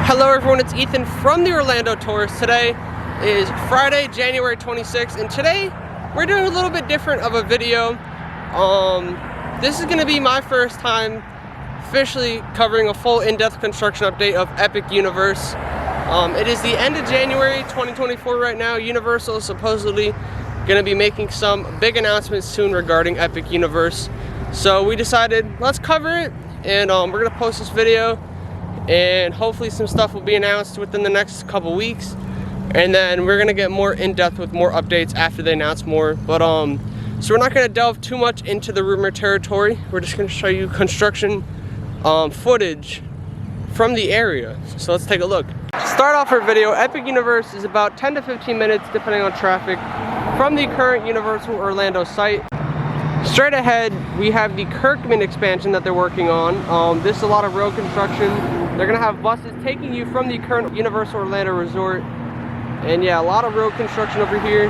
Hello everyone, it's Ethan from the Orlando Tourist. Today is Friday, January 26th, and today we're doing a little bit different of a video. This is going to be my first time officially covering a full in-depth construction update of Epic Universe. It is the end of January 2024 right now. Universal is supposedly going to be making some big announcements soon regarding Epic Universe. So we decided, let's cover it, and we're going to post this video, and hopefully some stuff will be announced within the next couple weeks, and then we're going to get more in-depth with more updates after they announce more. But so we're not going to delve too much into the rumor territory. We're just going to show you construction footage from the area. So let's take a look. To start off our video, Epic Universe is about 10 to 15 minutes depending on traffic from the current Universal Orlando site. Straight ahead, we have the Kirkman expansion that they're working on. This is a lot of road construction. They're gonna have buses taking you from the current Universal Orlando Resort. And yeah, a lot of road construction over here.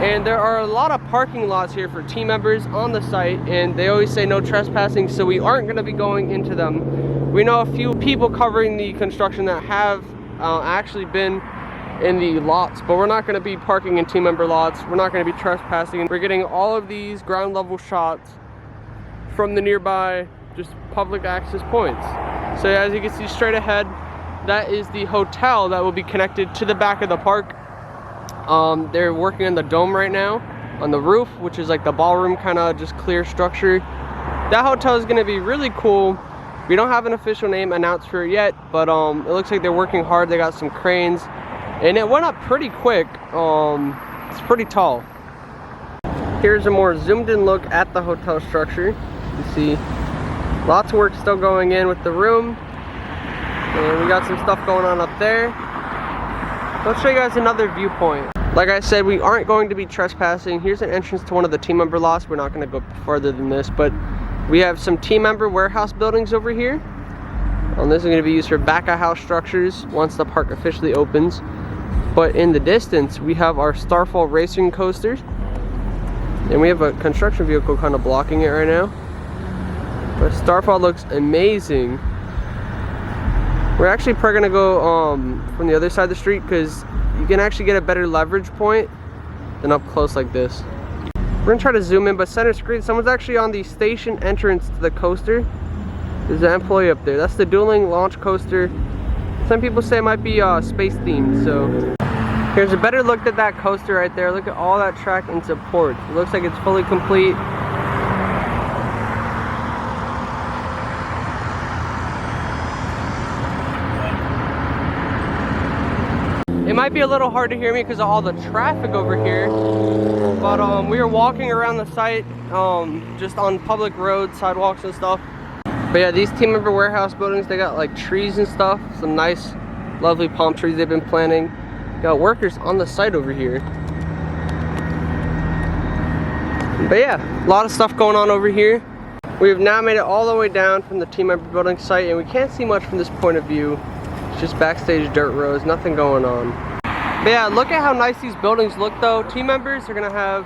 And there are a lot of parking lots here for team members on the site, and they always say no trespassing, so we aren't gonna be going into them. We know a few people covering the construction that have actually been in the lots, but we're not going to be parking in team member lots. We're not going to be trespassing. We're getting all of these ground level shots from the nearby just public access points. So as you can see straight ahead, that is the hotel that will be connected to the back of the park. They're working on the dome right now on the roof, which is like the ballroom kind of just clear structure. That hotel is going to be really cool. We don't have an official name announced for it yet, but it looks like they're working hard. They got some cranes. And it went up pretty quick. It's pretty tall. Here's a more zoomed in look at the hotel structure. You see lots of work still going in with the room. And we got some stuff going on up there. Let's show you guys another viewpoint. Like I said, we aren't going to be trespassing. Here's an entrance to one of the team member lots. We're not going to go further than this, but we have some team member warehouse buildings over here. This is going to be used for back-of-house structures once the park officially opens. But in the distance, we have our Starfall racing coasters, and we have a construction vehicle kind of blocking it right now. But Starfall looks amazing. We're actually probably gonna go from the other side of the street because you can actually get a better leverage point than up close like this. We're gonna try to zoom in, but center screen, someone's actually on the station entrance to the coaster. There's an employee up there. That's the Dueling Launch Coaster. Some people say it might be space themed, so here's a better look at that coaster right there. Look at all that track and support. It looks like it's fully complete. It might be a little hard to hear me because of all the traffic over here, but we are walking around the site just on public roads, sidewalks and stuff. But yeah, these team member warehouse buildings, they got like trees and stuff, some nice lovely palm trees they've been planting. Got workers on the site over here. But yeah, a lot of stuff going on over here. We've now made it all the way down from the team member building site, and we can't see much from this point of view. It's just backstage dirt roads, nothing going on. But yeah, look at how nice these buildings look though. Team members are gonna have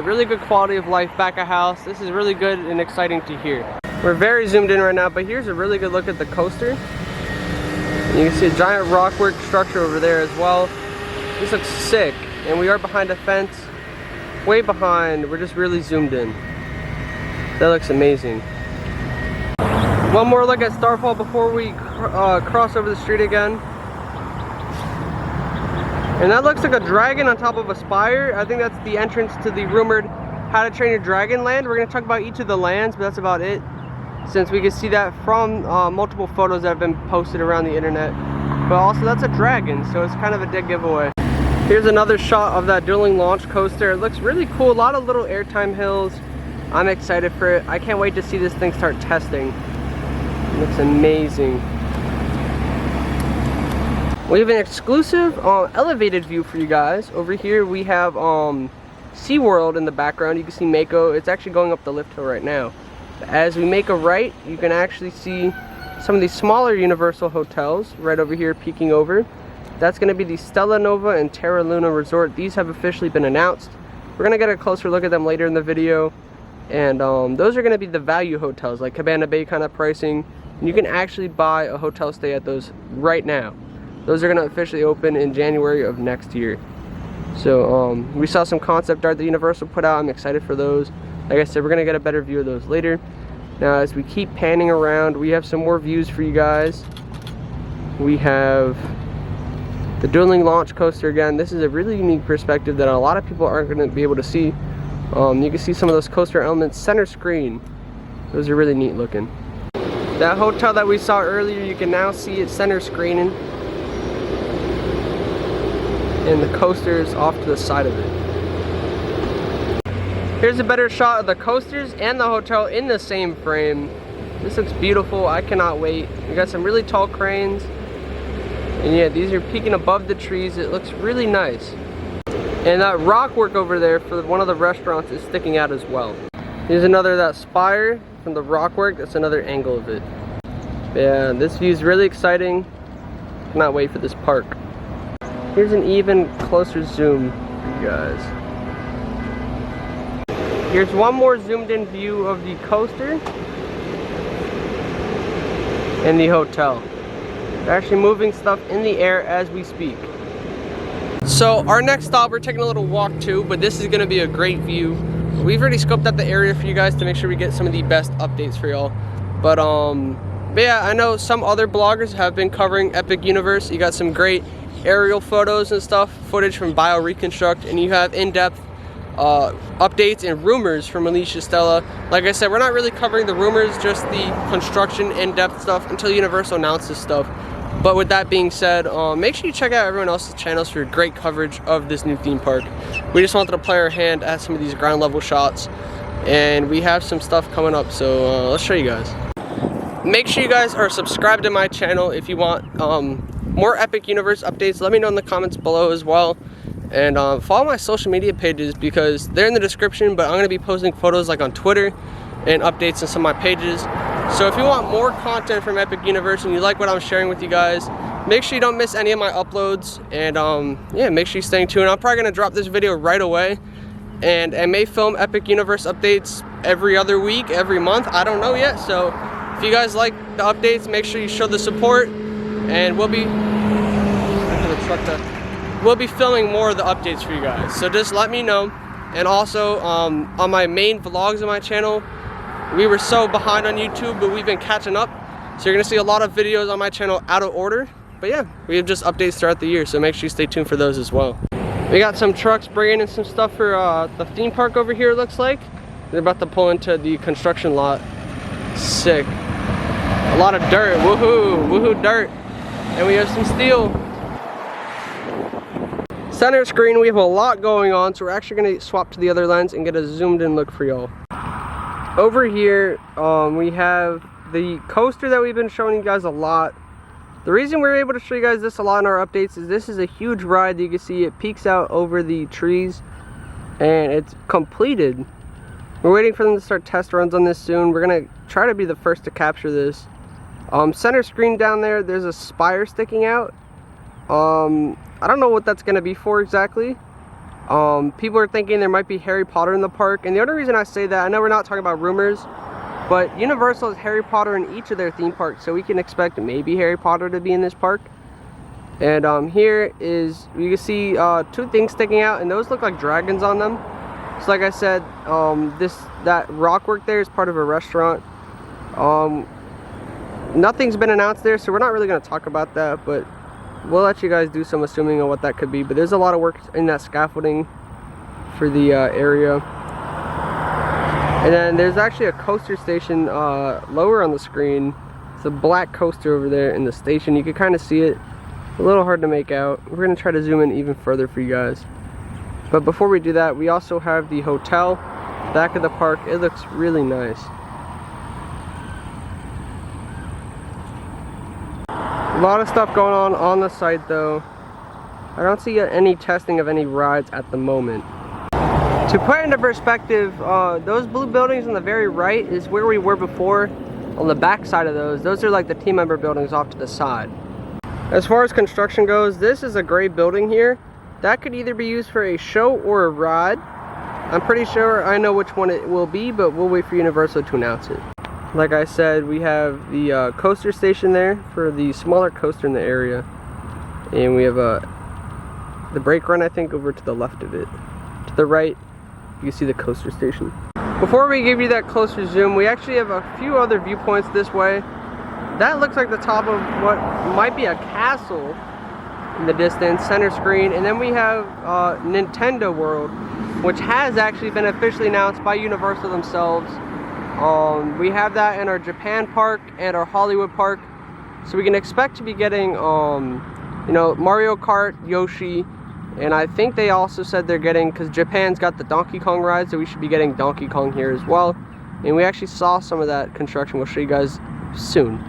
really good quality of life back of house. This is really good and exciting to hear. We're very zoomed in right now, but here's a really good look at the coaster. You can see a giant rockwork structure over there as well. This looks sick, and we are behind a fence, way behind. We're just really zoomed in. That looks amazing. One more look at Starfall before we cross over the street again. And that looks like a dragon on top of a spire. I think that's the entrance to the rumored How to Train Your Dragon land. We're going to talk about each of the lands, but that's about it, since we can see that from multiple photos that have been posted around the internet. But also that's a dragon, so it's kind of a dead giveaway. Here's another shot of that Dueling Launch Coaster. It looks really cool, a lot of little airtime hills. I'm excited for it. I can't wait to see this thing start testing. It looks amazing. We have an exclusive elevated view for you guys. Over here we have SeaWorld in the background. You can see Mako. It's actually going up the lift hill right now. As we make a right, you can actually see some of these smaller Universal hotels right over here peeking over. That's going to be the Stella Nova and Terra Luna Resort. These have officially been announced. We're going to get a closer look at them later in the video. And those are going to be the value hotels, like Cabana Bay kind of pricing. And you can actually buy a hotel stay at those right now. Those are going to officially open in January of next year. So we saw some concept art that Universal put out. I'm excited for those. Like I said, we're going to get a better view of those later. Now as we keep panning around, we have some more views for you guys. We have the dueling launch coaster again. This is a really unique perspective that a lot of people aren't going to be able to see. You can see some of those coaster elements center screen. Those are really neat looking. That hotel that we saw earlier, you can now see it center screening. And the coasters off to the side of it. Here's a better shot of the coasters and the hotel in the same frame. This looks beautiful. I cannot wait. We got some really tall cranes. And yeah, these are peeking above the trees. It looks really nice. And that rock work over there for one of the restaurants is sticking out as well. Here's another, that spire from the rock work. That's another angle of it. Yeah, this view is really exciting. Cannot wait for this park. Here's an even closer zoom for you guys. Here's one more zoomed in view of the coaster and the hotel. They're actually moving stuff in the air as we speak. So our next stop, we're taking a little walk too, but this is gonna be a great view. We've already scoped out the area for you guys to make sure we get some of the best updates for y'all. But yeah, I know some other bloggers have been covering Epic Universe. You got some great aerial photos and stuff, footage from BioReconstruct, and you have in-depth updates and rumors from Alicia Stella. Like I said, we're not really covering the rumors, just the construction in-depth stuff until Universal announces stuff. But with that being said, make sure you check out everyone else's channels for great coverage of this new theme park. We just wanted to play our hand at some of these ground level shots, and we have some stuff coming up, so let's show you guys. Make sure you guys are subscribed to my channel if you want more Epic Universe updates. Let me know in the comments below as well. And follow my social media pages because they're in the description, but I'm going to be posting photos like on Twitter and updates on some of my pages. So if you want more content from Epic Universe and you like what I'm sharing with you guys, make sure you don't miss any of my uploads. And yeah, make sure you stay tuned. I'm probably going to drop this video right away. And I may film Epic Universe updates every other week, every month. I don't know yet. So if you guys like the updates, make sure you show the support. And we'll be filming more of the updates for you guys. So just let me know. And also on my main vlogs on my channel, we were so behind on YouTube, but we've been catching up. So you're gonna see a lot of videos on my channel out of order. But yeah, we have just updates throughout the year, so make sure you stay tuned for those as well. We got some trucks bringing in some stuff for the theme park over here, it looks like. They're about to pull into the construction lot. Sick. A lot of dirt, woohoo, woohoo dirt. And we have some steel. Center screen, we have a lot going on, so we're actually gonna swap to the other lens and get a zoomed in look for y'all. Over here, we have the coaster that we've been showing you guys a lot. The reason we're able to show you guys this a lot in our updates is this is a huge ride that you can see. It peeks out over the trees and it's completed. We're waiting for them to start test runs on this soon. We're gonna try to be the first to capture this. Center screen down there, there's a spire sticking out. I don't know what that's gonna be for exactly. People are thinking there might be Harry Potter in the park, and the only reason I say that, I know we're not talking about rumors, but Universal has Harry Potter in each of their theme parks, so we can expect maybe Harry Potter to be in this park. And here is, you can see two things sticking out, and those look like dragons on them. So like I said, that rock work there is part of a restaurant. Nothing's been announced there, so we're not really going to talk about that, but we'll let you guys do some assuming on what that could be. But there's a lot of work in that scaffolding for the area. And then there's actually a coaster station lower on the screen. It's a black coaster over there in the station. You can kind of see it. A little hard to make out. We're going to try to zoom in even further for you guys. But before we do that, we also have the hotel back of the park. It looks really nice. A lot of stuff going on the site though. I don't see any testing of any rides at the moment. To put into perspective, those blue buildings on the very right is where we were before. On the back side of those are like the team member buildings off to the side. As far as construction goes, this is a gray building here. That could either be used for a show or a ride. I'm pretty sure I know which one it will be, but we'll wait for Universal to announce it. Like I said, we have the coaster station there for the smaller coaster in the area, and we have the brake run, I think, over to the left of it. To the right, you can see the coaster station. Before we give you that closer zoom, we actually have a few other viewpoints this way. That looks like the top of what might be a castle in the distance, center screen. And then we have Nintendo World, which has actually been officially announced by Universal themselves. We have that in our Japan park and our Hollywood park. So we can expect to be getting, you know, Mario Kart, Yoshi, and I think they also said they're getting, because Japan's got the Donkey Kong ride, so we should be getting Donkey Kong here as well. And we actually saw some of that construction. We'll show you guys soon.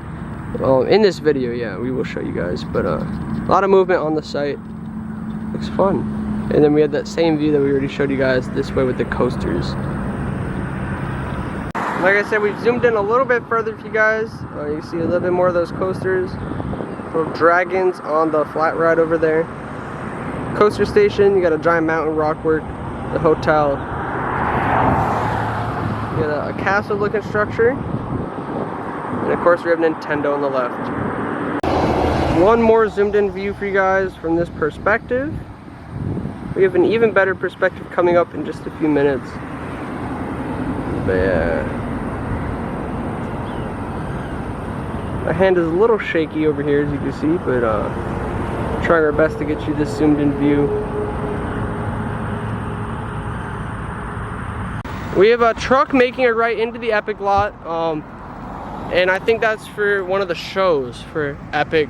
In this video, yeah, we will show you guys. But a lot of movement on the site. Looks fun. And then we had that same view that we already showed you guys this way with the coasters. Like I said, we've zoomed in a little bit further for you guys. You see a little bit more of those coasters. Little dragons on the flat ride over there. Coaster station, you got a giant mountain rockwork, the hotel. You got a castle looking structure. And of course we have Nintendo on the left. One more zoomed in view for you guys from this perspective. We have an even better perspective coming up in just a few minutes. But yeah. My hand is a little shaky over here, as you can see, but trying our best to get you this zoomed in view. We have a truck making it right into the Epic lot, and I think that's for one of the shows for Epic.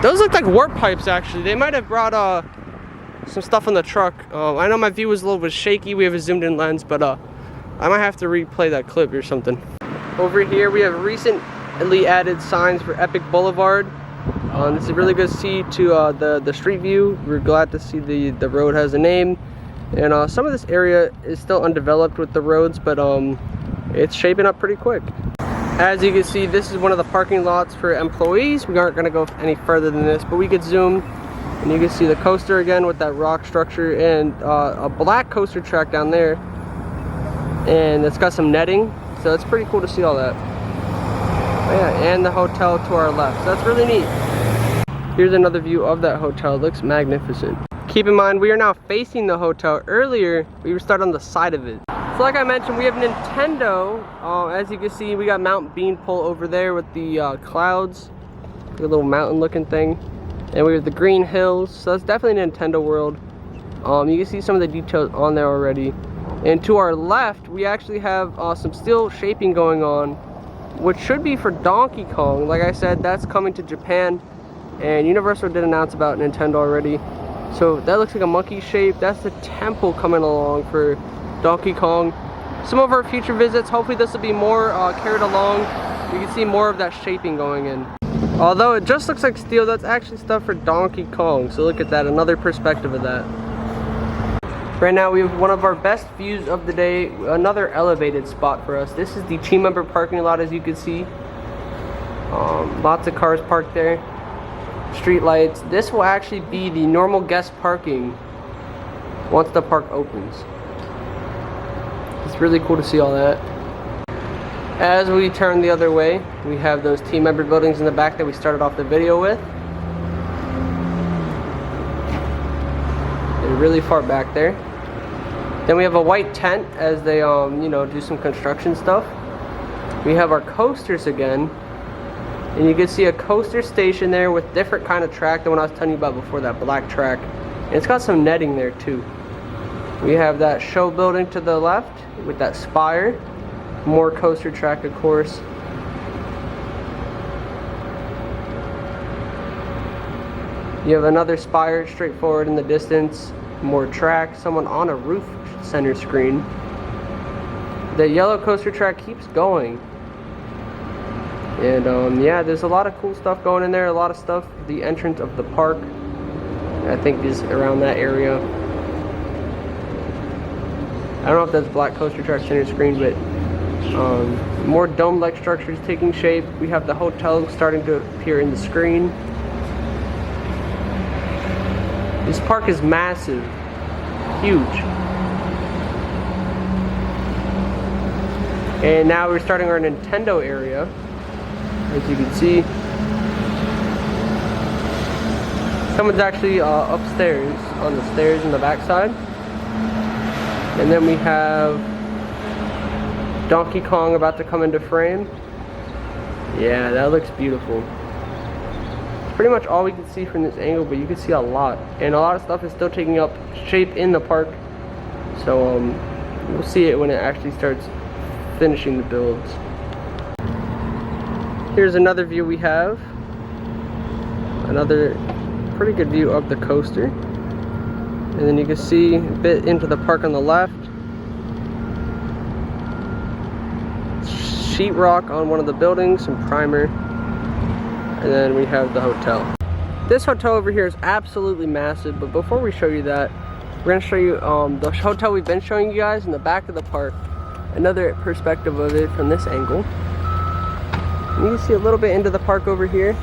Those look like warp pipes, actually. They might have brought some stuff on the truck. I know my view was a little bit shaky. We have a zoomed in lens, but I might have to replay that clip or something. Over here we have recently added signs for Epic Boulevard. This is really good to see to the street view. We're glad to see the road has a name. And some of this area is still undeveloped with the roads, but it's shaping up pretty quick. As you can see, this is one of the parking lots for employees. We aren't going to go any further than this, but we could zoom and you can see the coaster again with that rock structure and a black coaster track down there. And it's got some netting, so it's pretty cool to see all that. Yeah, and the hotel to our left, so that's really neat. Here's another view of that hotel. It looks magnificent. Keep in mind, we are now facing the hotel. Earlier, we were started on the side of it. So like I mentioned, we have Nintendo. As you can see, we got Mount Beanpole over there with the clouds. Like a little mountain looking thing. And we have the green hills, so that's definitely Nintendo World. You can see some of the details on there already. And to our left, we actually have some steel shaping going on, which should be for Donkey Kong. Like I said, that's coming to Japan, and Universal did announce about Nintendo already. So that looks like a monkey shape. That's the temple coming along for Donkey Kong. Some of our future visits, hopefully this will be more carried along. You can see more of that shaping going in. Although it just looks like steel, that's actually stuff for Donkey Kong. So look at that, another perspective of that. Right now we have one of our best views of the day, another elevated spot for us. This is the team member parking lot, as you can see. Lots of cars parked there. Street lights. This will actually be the normal guest parking once the park opens. It's really cool to see all that. As we turn the other way, we have those team member buildings in the back that we started off the video with. They're really far back there. Then we have a white tent as they you know, do some construction stuff. We have our coasters again. And you can see a coaster station there with different kind of track than what I was telling you about before, that black track. And it's got some netting there too. We have that show building to the left with that spire. More coaster track, of course. You have another spire straight forward in the distance. More track, someone on a roof center screen. The yellow coaster track keeps going. And yeah, there's a lot of cool stuff going in there, a lot of stuff. The entrance of the park, I think, is around that area. I don't know if that's black coaster track center screen, but more dome-like structures taking shape. We have the hotel starting to appear in the screen. This park is massive, huge. And now we're starting our Nintendo area. As you can see, someone's actually upstairs on the stairs in the backside. And then we have Donkey Kong about to come into frame. Yeah, that looks beautiful. It's pretty much all we can see from this angle, but you can see a lot. And a lot of stuff is still taking up shape in the park. So we'll see it when it actually starts finishing the builds. Here's another view we have. Another pretty good view of the coaster. And then you can see a bit into the park on the left. Sheetrock on one of the buildings, some primer. And then we have the hotel. This hotel over here is absolutely massive, but before we show you that, we're going to show you the hotel we've been showing you guys in the back of the park. Another perspective of it from this angle. And you can see a little bit into the park over here.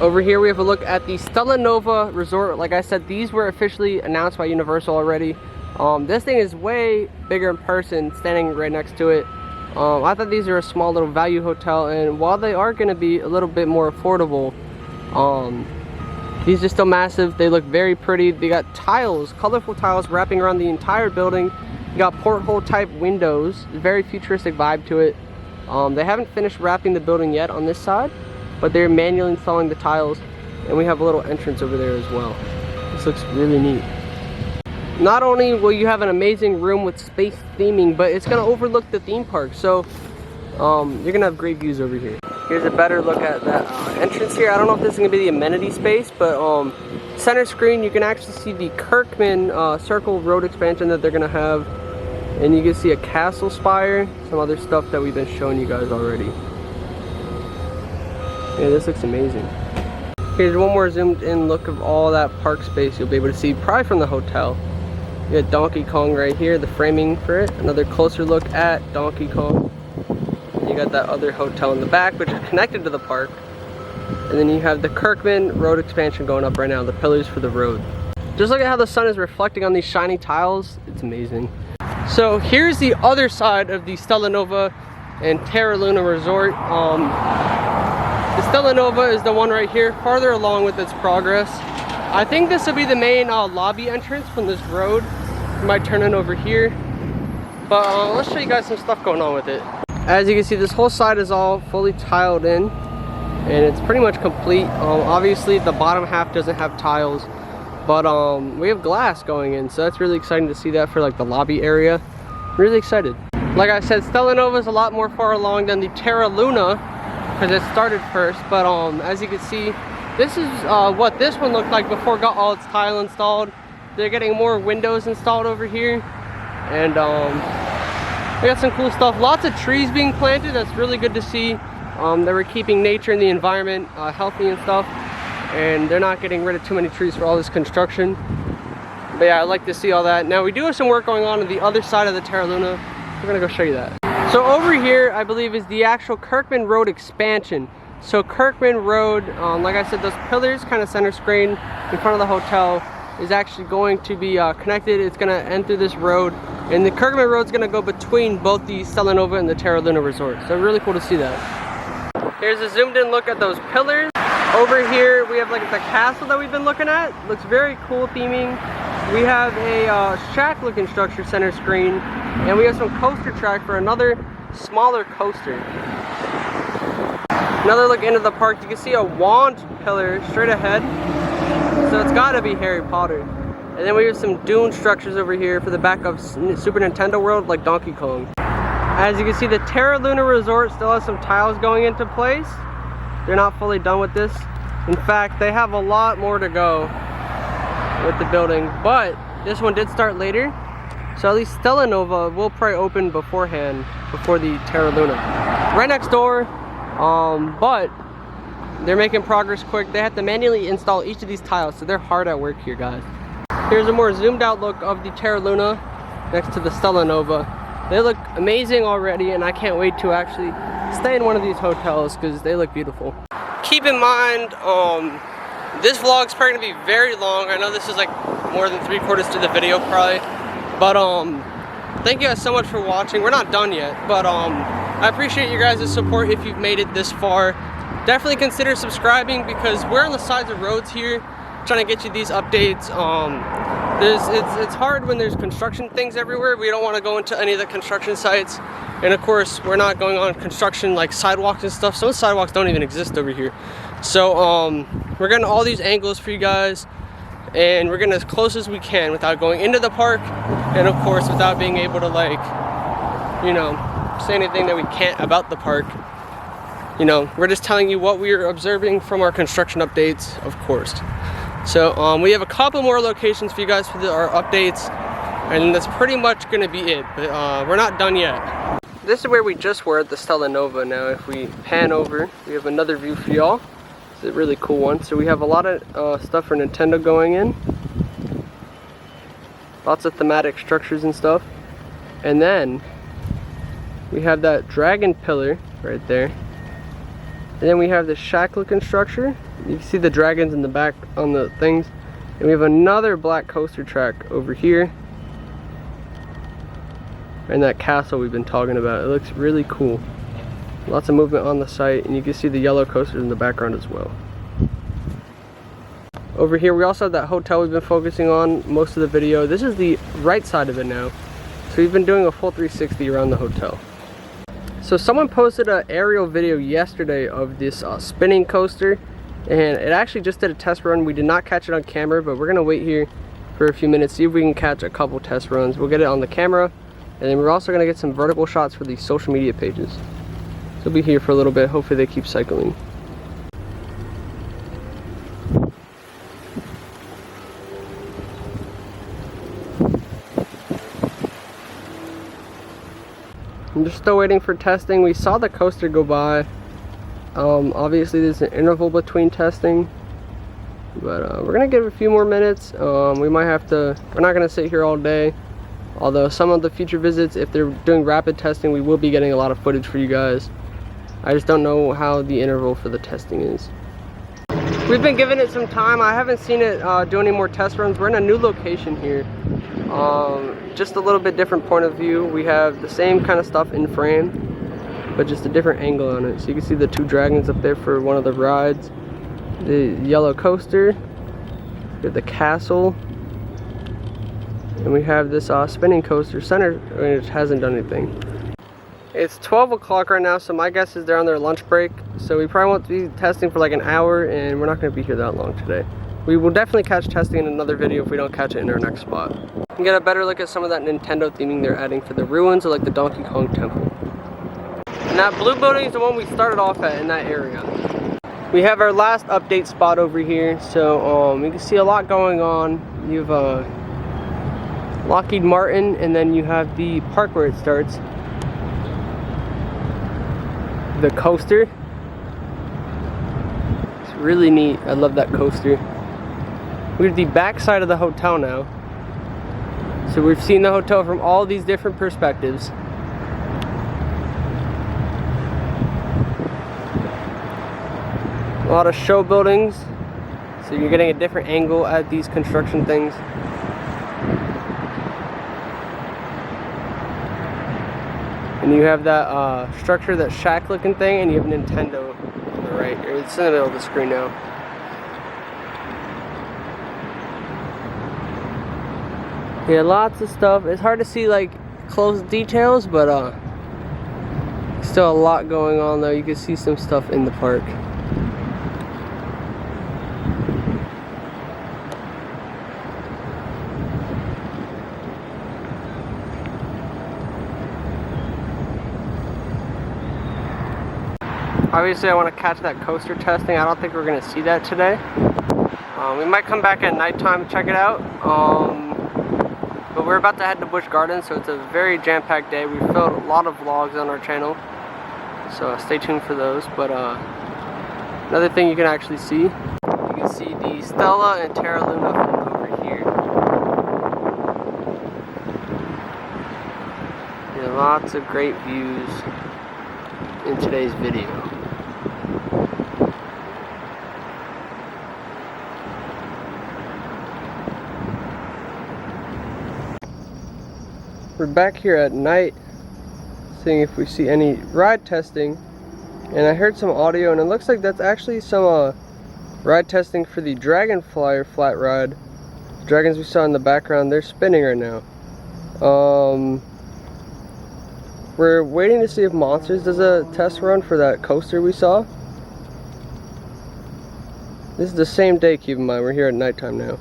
Over here we have a look at the Stella Nova Resort. Like I said, these were officially announced by Universal already. This thing is way bigger in person, standing right next to it. I thought these are a small little value hotel, and while they are going to be a little bit more affordable, these are still massive. They look very pretty. They got tiles, colorful tiles wrapping around the entire building. You got porthole type windows, very futuristic vibe to it. They haven't finished wrapping the building yet on this side, but they're manually installing the tiles, and we have a little entrance over there as well. This looks really neat. Not only will you have an amazing room with space theming, but it's going to overlook the theme park, so you're going to have great views over here. Here's a better look at that entrance here. I don't know if this is going to be the amenity space, but center screen you can actually see the Kirkman Circle Road expansion that they're going to have, and you can see a castle spire, some other stuff that we've been showing you guys already. Yeah, this looks amazing. Here's one more zoomed in look of all that park space you'll be able to see probably from the hotel. You got Donkey Kong right here, the framing for it. Another closer look at Donkey Kong. You got that other hotel in the back, which is connected to the park. And then you have the Kirkman Road expansion going up right now, the pillars for the road. Just look at how the sun is reflecting on these shiny tiles. It's amazing. So here's the other side of the Stella Nova and Terra Luna Resort. The Stella Nova is the one right here, farther along with its progress. I think this will be the main lobby entrance from this road. We might turn it over here. But let's show you guys some stuff going on with it. As you can see, this whole side is all fully tiled in, and it's pretty much complete. Obviously, the bottom half doesn't have tiles, but we have glass going in, so that's really exciting to see that for like the lobby area. Really excited. Like I said, Stella Nova is a lot more far along than the Terra Luna, because it started first, but as you can see, this is what this one looked like before it got all its tile installed. They're getting more windows installed over here, and we got some cool stuff. Lots of trees being planted. That's really good to see. They were keeping nature and the environment healthy and stuff, and they're not getting rid of too many trees for all this construction. But yeah, I like to see all that. Now we do have some work going on the other side of the Terra Luna. We're gonna go show you that. So over here, I believe, is the actual Kirkman Road expansion. So Kirkman Road, like I said, those pillars kind of center screen in front of the hotel is actually going to be connected. It's going to end through this road, and the Kirkman Road is going to go between both the Stella Nova and the Terra Luna Resort. So really cool to see that. Here's a zoomed in look at those pillars. Over here we have like the castle that we've been looking at. Looks very cool theming. We have a shack looking structure center screen, and we have some coaster track for another smaller coaster. Another look into the park, you can see a wand pillar straight ahead, so it's gotta be Harry Potter. And then we have some dune structures over here for the back of Super Nintendo World, like Donkey Kong. As you can see, the Terra Luna Resort still has some tiles going into place. They're not fully done with this. In fact, they have a lot more to go with the building, but this one did start later, so at least Stella Nova will probably open beforehand, before the Terra Luna. Right next door, but they're making progress quick. They have to manually install each of these tiles, so they're hard at work here, guys. Here's a more zoomed out look of the Terra Luna next to the Stella Nova. They look amazing already, and I can't wait to actually stay in one of these hotels because they look beautiful. Keep in mind, this vlog's probably gonna be very long. I know this is like more than 3/4 through the video probably, but thank you guys so much for watching. We're not done yet, but I appreciate you guys' support if you've made it this far. Definitely consider subscribing because we're on the sides of roads here trying to get you these updates. It's hard when there's construction things everywhere. We don't want to go into any of the construction sites, and of course we're not going on construction like sidewalks and stuff. Some sidewalks don't even exist over here. So we're getting all these angles for you guys, and we're getting as close as we can without going into the park, and of course without being able to, like, you know, say anything that we can't about the park. You know, we're just telling you what we're observing from our construction updates, of course. So we have a couple more locations for you guys for our updates, and that's pretty much gonna be it, but we're not done yet. This is where we just were at the Stella Nova. Now if we pan over, we have another view for y'all. It's a really cool one. So we have a lot of stuff for Nintendo going in. Lots of thematic structures and stuff. And then we have that dragon pillar right there. And then we have this shack looking structure. You can see the dragons in the back on the things. And we have another black coaster track over here. And that castle we've been talking about. It looks really cool. Lots of movement on the site, and you can see the yellow coasters in the background as well. Over here we also have that hotel we've been focusing on most of the video. This is the right side of it now. So we've been doing a full 360 around the hotel. So someone posted an aerial video yesterday of this spinning coaster, and it actually just did a test run. We did not catch it on camera, but we're gonna wait here for a few minutes, see if we can catch a couple test runs. We'll get it on the camera, and then we're also gonna get some vertical shots for the social media pages. So we'll be here for a little bit. Hopefully they keep cycling. I'm just still waiting for testing. We saw the coaster go by. Obviously there's an interval between testing, but we're gonna give it a few more minutes. We might have to, we're not gonna sit here all day. Although some of the future visits, if they're doing rapid testing, we will be getting a lot of footage for you guys. I just don't know how the interval for the testing is. We've been giving it some time. I haven't seen it do any more test runs. We're in a new location here. Just a little bit different point of view. We have the same kind of stuff in frame, but just a different angle on it. So you can see the two dragons up there for one of the rides. The yellow coaster. We have the castle. And we have this spinning coaster center, which hasn't done anything. It's 12 o'clock right now, so my guess is they're on their lunch break. So we probably won't be testing for like an hour, and we're not going to be here that long today. We will definitely catch testing in another video if we don't catch it in our next spot. You can get a better look at some of that Nintendo theming they're adding for the ruins of like the Donkey Kong Temple. And that blue building is the one we started off at in that area. We have our last update spot over here, so you can see a lot going on. You've Lockheed Martin, and then you have the park where it starts. The coaster. It's really neat. I love that coaster. We're at the back side of the hotel now. So we've seen the hotel from all these different perspectives. A lot of show buildings. So you're getting a different angle at these construction things. And you have that structure, that shack looking thing, and you have Nintendo on the right. It's in the middle of the screen now. Yeah, lots of stuff. It's hard to see like close details, but still a lot going on though. You can see some stuff in the park. Obviously I want to catch that coaster testing. I don't think we're going to see that today. We might come back at nighttime and check it out. But we're about to head to Busch Gardens, so it's a very jam-packed day. We filmed a lot of vlogs on our channel, so stay tuned for those. But another thing you can actually see, you can see the Stella and Terra Luna from over here. Lots of great views in today's video. We're back here at night, seeing if we see any ride testing, and I heard some audio, and it looks like that's actually some ride testing for the Dragonflyer flat ride. The dragons we saw in the background, they're spinning right now. We're waiting to see if Monsters does a test run for that coaster we saw. This is the same day, keep in mind, we're here at nighttime now.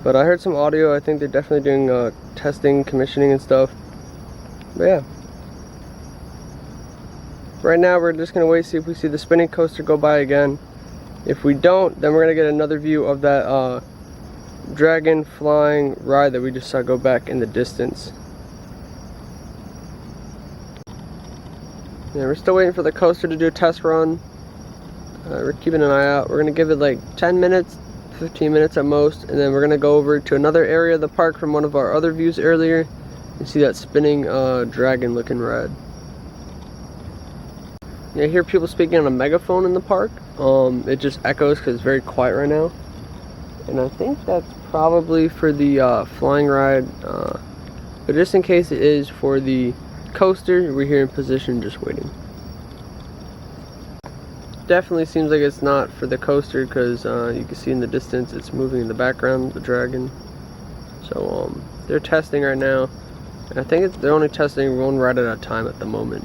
But I heard some audio. I think they're definitely doing testing, commissioning and stuff. But yeah. Right now we're just going to wait, see if we see the spinning coaster go by again. If we don't, then we're going to get another view of that dragon flying ride that we just saw go back in the distance. Yeah, we're still waiting for the coaster to do a test run. We're keeping an eye out. We're going to give it like 10 minutes. 15 minutes at most, and then we're gonna go over to another area of the park from one of our other views earlier and see that spinning dragon looking ride. Yeah, I hear people speaking on a megaphone in the park. It just echoes because it's very quiet right now, and I think that's probably for the flying ride, but just in case it is for the coaster, we're here in position just waiting. Definitely seems like it's not for the coaster because you can see in the distance it's moving in the background, the dragon. So they're testing right now, and I think they're only testing one ride at a time at the moment.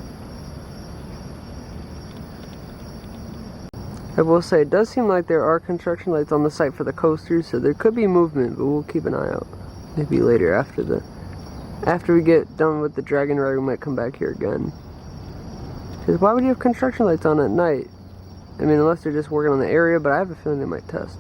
I will say it does seem like there are construction lights on the site for the coaster, so there could be movement, but we'll keep an eye out. Maybe later after we get done with the dragon ride, we might come back here again. Because why would you have construction lights on at night? I mean, unless they're just working on the area, but I have a feeling they might test.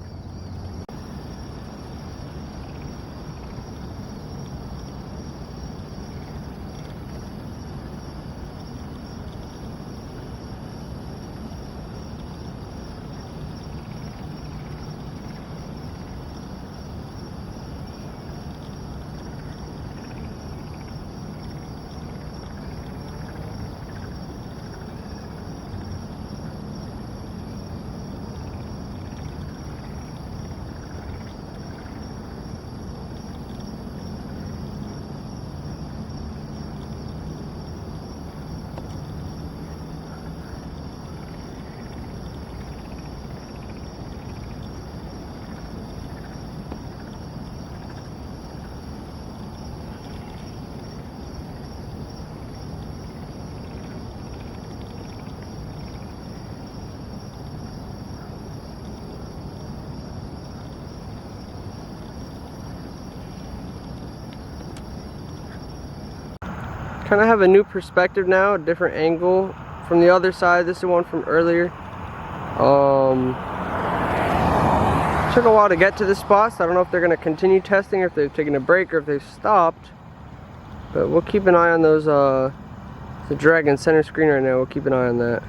Kind of have a new perspective now, a different angle from the other side. This is the one from earlier. Took a while to get to this spot, so I don't know if they're going to continue testing, or if they've taken a break, or if they've stopped. But we'll keep an eye on those, the dragon center screen right now. We'll keep an eye on that.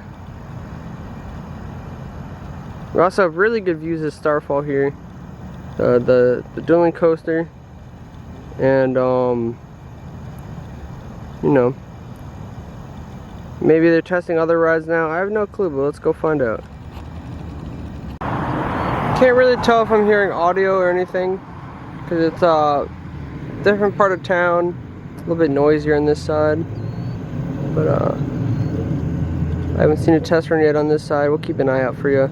We also have really good views of Starfall here. The dueling coaster. And, you know, maybe they're testing other rides now. I have no clue, but let's go find out. Can't really tell if I'm hearing audio or anything, because it's a different part of town, a little bit noisier on this side. But I haven't seen a test run yet on this side. We'll keep an eye out for you.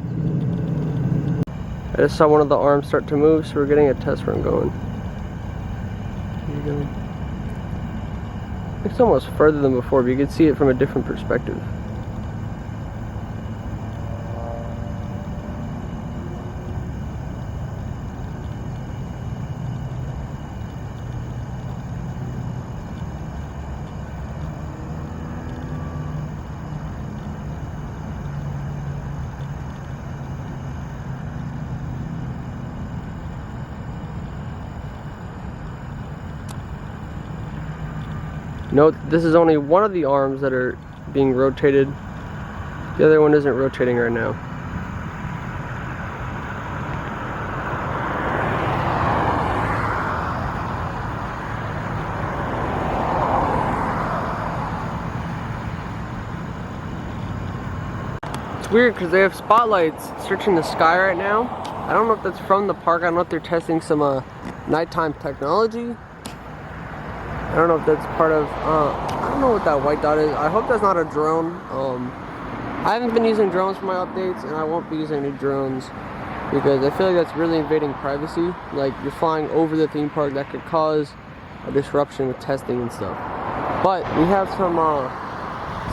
I just saw one of the arms start to move, so we're getting a test run going. Here you go. It's almost further than before, but you can see it from a different perspective. Note, this is only one of the arms that are being rotated. The other one isn't rotating right now. It's weird because they have spotlights searching the sky right now. I don't know if that's from the park. I don't know if they're testing some nighttime technology. I don't know if that's part of, I don't know what that white dot is. I hope that's not a drone. I haven't been using drones for my updates, and I won't be using any drones because I feel like that's really invading privacy. Like, you're flying over the theme park, that could cause a disruption with testing and stuff. But we have some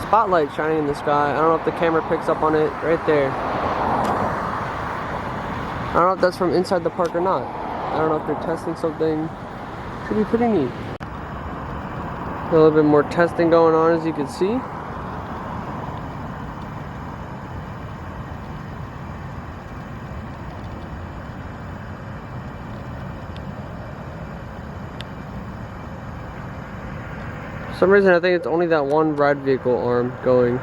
spotlight shining in the sky. I don't know if the camera picks up on it right there. I don't know if that's from inside the park or not. I don't know if they're testing something. Should be pretty neat. A little bit more testing going on, as you can see. For some reason I think it's only that one ride vehicle arm going.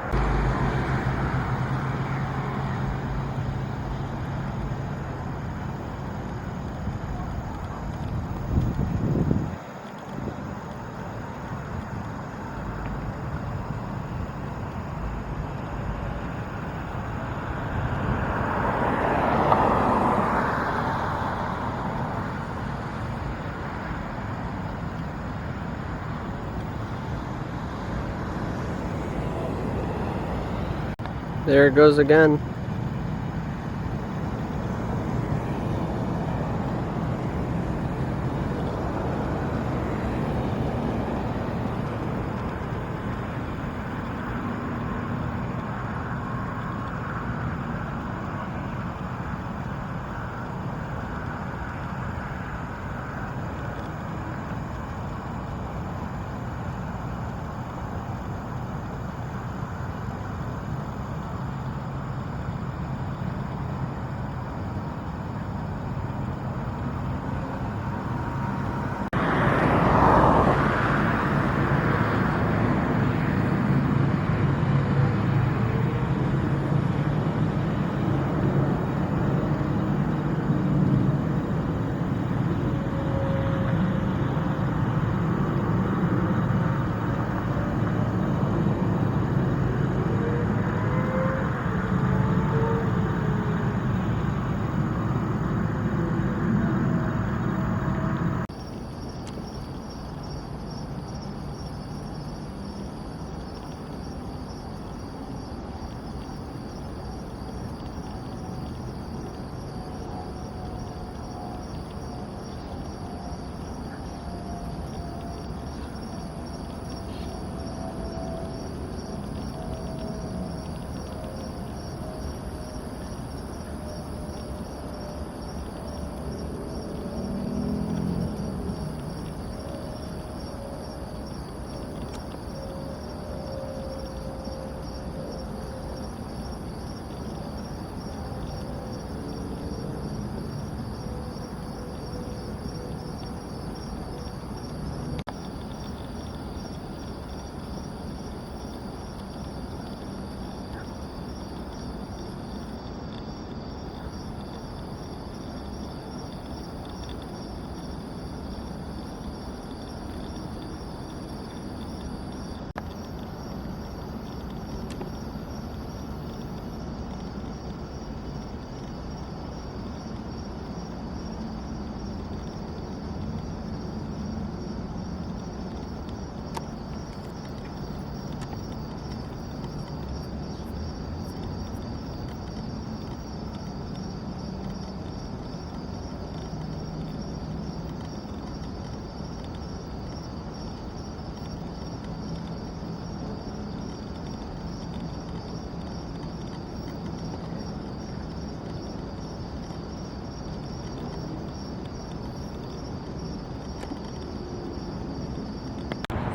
There it goes again.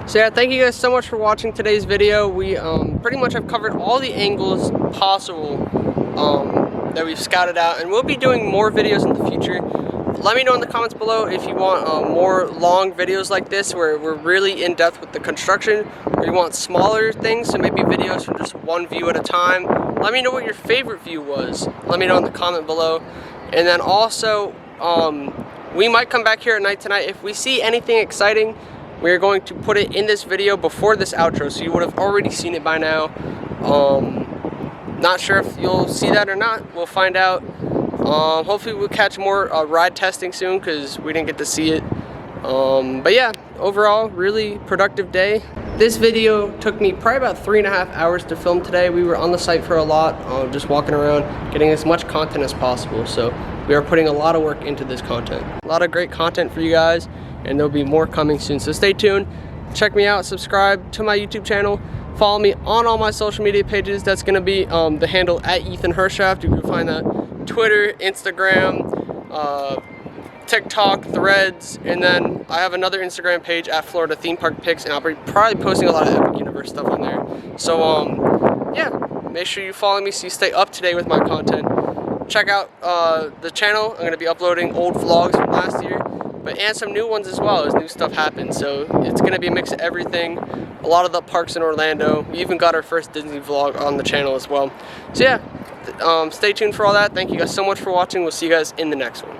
So yeah, thank you guys so much for watching today's video. We pretty much have covered all the angles possible that we've scouted out, and we'll be doing more videos in the future. Let me know in the comments below if you want more long videos like this where we're really in depth with the construction, or you want smaller things, so maybe videos from just one view at a time. Let me know what your favorite view was. Let me know in the comment below. And then also, we might come back here at night tonight. If we see anything exciting, we're going to put it in this video before this outro, so you would have already seen it by now. Not sure if you'll see that or not. We'll find out. Hopefully we'll catch more ride testing soon because we didn't get to see it. But yeah, overall, really productive day. This video took me probably about 3.5 hours to film today. We were on the site for a lot, just walking around, getting as much content as possible. So we are putting a lot of work into this content. A lot of great content for you guys, and there'll be more coming soon. So stay tuned, check me out, subscribe to my YouTube channel, follow me on all my social media pages. That's gonna be the handle at Ethan Hershaft. You can find that Twitter, Instagram, TikTok, Threads, and then I have another Instagram page at Florida Theme Park Pics, and I'll be probably posting a lot of Epic Universe stuff on there. So yeah, make sure you follow me so you stay up to date with my content. Check out the channel. I'm gonna be uploading old vlogs from last year, and some new ones as well as new stuff happens. So it's gonna be a mix of everything. A lot of the parks in Orlando. We even got our first Disney vlog on the channel as well. So yeah, stay tuned for all that. Thank you guys so much for watching. We'll see you guys in the next one.